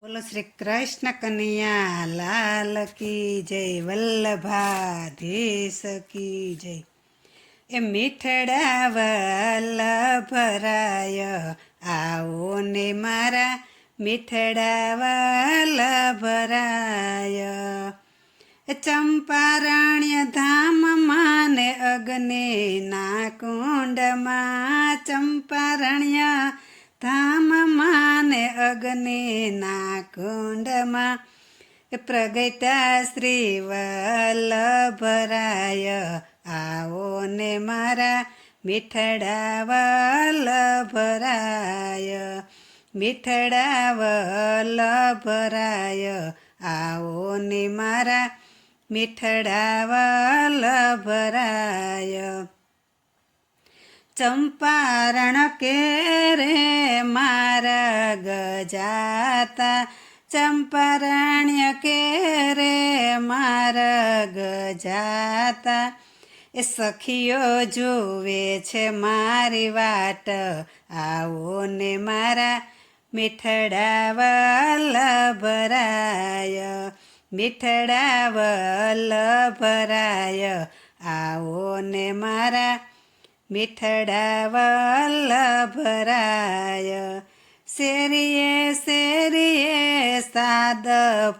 બોલો શ્રી કૃષ્ણ કનૈયા લાલ કી જય, વલ્લભાધીશ કી જય. એ મીઠડા વલ્લભરાય આવો ને મારા મીઠડા વલ્લભરાય. ચંપારણ્ય ધામમાં ને અગ્નિના કુંડમાં, ચંપારણ્ય ધામમાં ને અગ્નિના કુંડમાં પ્રગટા શ્રી વલ્લભરાય આવો ને મારા મીઠડા વલ્લભરાય. મીઠડા વલ્લભરાય આવો ને મારા મીઠડા વલ્લભરાય. ચંપારણ કેરે મારા ગજાતા, ચંપારણ્ય કેરે મારા ગજાતા. એ સખીઓ જુએ છે મારી વાટ આવો ને મારા મીઠડા વલ્લભરાય. મીઠડા વલ્લભરાય આવો ને મારા મીઠડા વલ્લભરાય. શેરીએ શેરીએ સાદ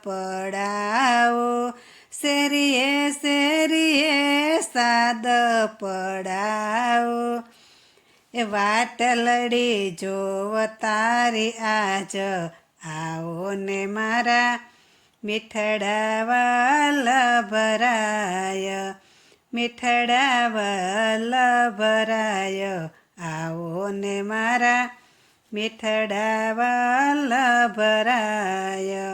પડાવો, શેરીએ શેરીએ સાદ પડાવો. એ વાટલડી જોવ તારી આજ આવો ને મારા મીઠડા વલ્લભરાય. મીઠડા વલ્લભરાય આવો ને મારા મીઠડા વલ્લભરાય.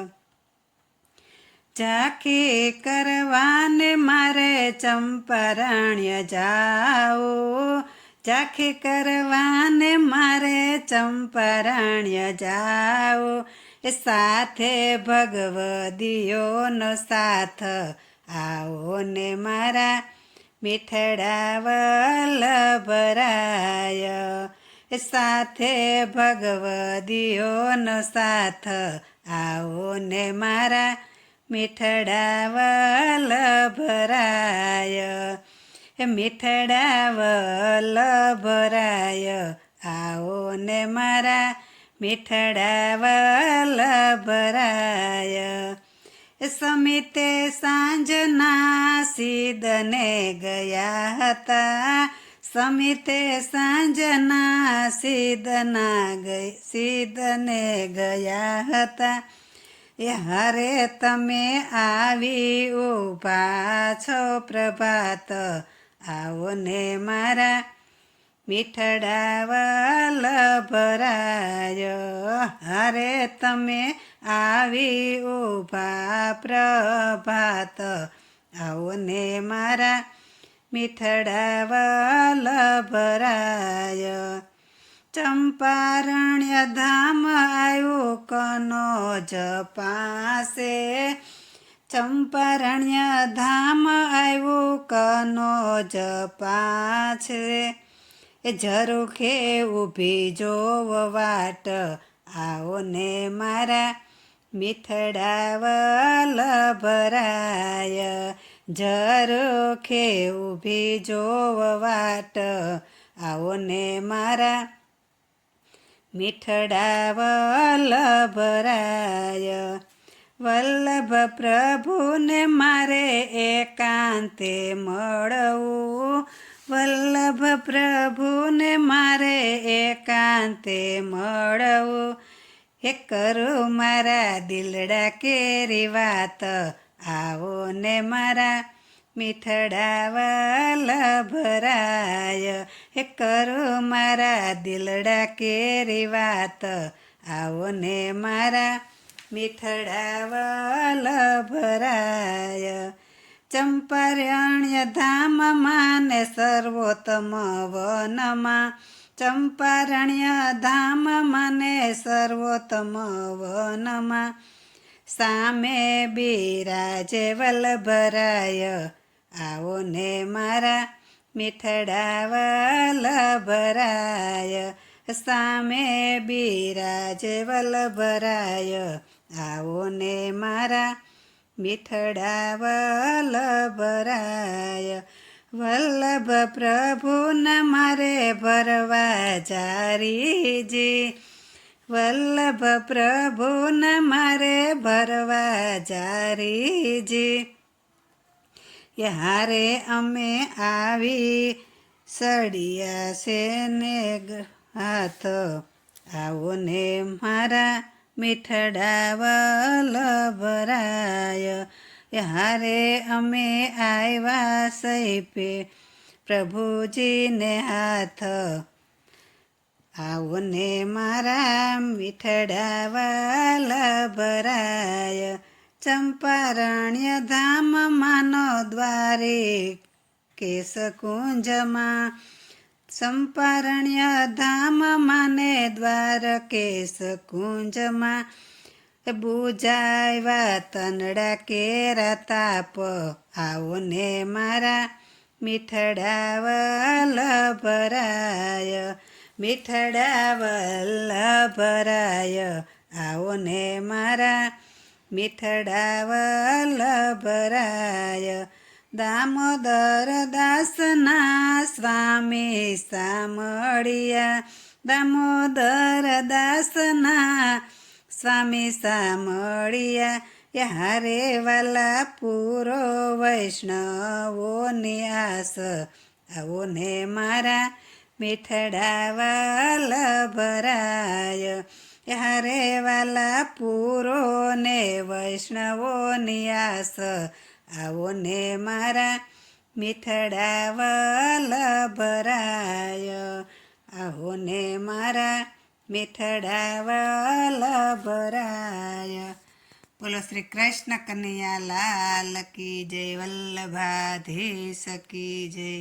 ઝાંખી કરવાને મારે ચંપારણ્ય જાવું, ઝાંખી કરવાને મારે ચંપારણ્ય જાવું. એ સાથે ભગવદીઓનો સાથ આવો ને મારા મીઠડા વલ્લભરાય. એ સાથે ભગવદીઓનો સાથ આવો ને મારા મીઠડા વલ્લભરાય. એ મીઠડા વલ્લભરાય આવો ને મારા મીઠડા વલ્લભરાય. સમિતે સાંજના સીદને ગયા હતા, સમિતે સાંજના સીદને ગયા હતા. એ હારે તમે આવી ઊભા છો પ્રભાત આવો ને મારા મીઠડા વલ્લભરાય. હારે તમે આવી ઊભા પ્રભાત આવો ને મારા મીઠડા વલ્લભરાય. ચંપારણ્ય ધામ આવ્યું કનોજ પાસે, ચંપારણ્ય ધામ આવ્યું કનોજ પાસે. એ ઝરૂખે ઊભી જોવ વાટ આવો ને મારા મીઠડા વલ્લભરાય. ઝરૂખે ઊભી જોવ વાટ આવો ને મારા મીઠડા વલ્લભરાય. વલ્લભ પ્રભુને મારે એકાંતે મળવું, વલ્લભ પ્રભુને મારે એકાંતે મળવું. એ કરું મારા દિલડા કેરી વાત આવો ને મારા મીઠડા વલ્લભરાય. એ કરું મારા દિલડા કેરી વાત આવો ને મારા મીઠડા વલ્લભરાય. ચંપારણ્ય ધામમાં ને સર્વોત્તમ વનમાં, ચંપારણ્ય ધામમાં ને સર્વોત્તમ વનમાં. સામે બિરાજે વલ્લભરાય આવો ને મારા મીઠડા વલ્લભરાય. સામે બિરાજે વલ્લભરાય આવો ને મારા મીઠડા વલ્લભરાય વલ્લભ પ્રભુના મારે ભરવા જારીજી વલ્લભ પ્રભુના મારે ભરવા જારીજી યારે અમે આવી સળિયા છે ને હાથ આવો ને મારા મીઠડા વલ્લભરાય યારે અમે આવ્યા સૈપે પ્રભુજીને હાથ આવો ને મારા મીઠડા વલ્લભરાય ચંપારણ્ય ધામ માનો દ્વારે કેશ કુંજમાં ચંપારણ્ય ધામ માને દ્વાર કેશ કુંજમાં બુજાવ્યા તનડા કેરા તાપ આવો ને મારા મીઠડા વલ્લભરાય મીઠડા વલ્લભરાય આવો ને મારા મીઠડા વલ્લભરાય દામોદર દાસના સ્વામી સામળિયા દામોદર દાસના સ્વામી સામળિયા યારે વાલા પૂરો વૈષ્ણવોની આસ આવો ને મારા મીઠડા વલ્લભરાય યારે વાલા પૂરો ને વૈષ્ણવોની આસ આવો ને મારા મીઠડા વલ્લભરાય આવો ને મારા મીઠડા વલ્લભરાય બોલો શ્રી કૃષ્ણ કનૈયા લાલ કી જય વલ્લભાધીશ કી જય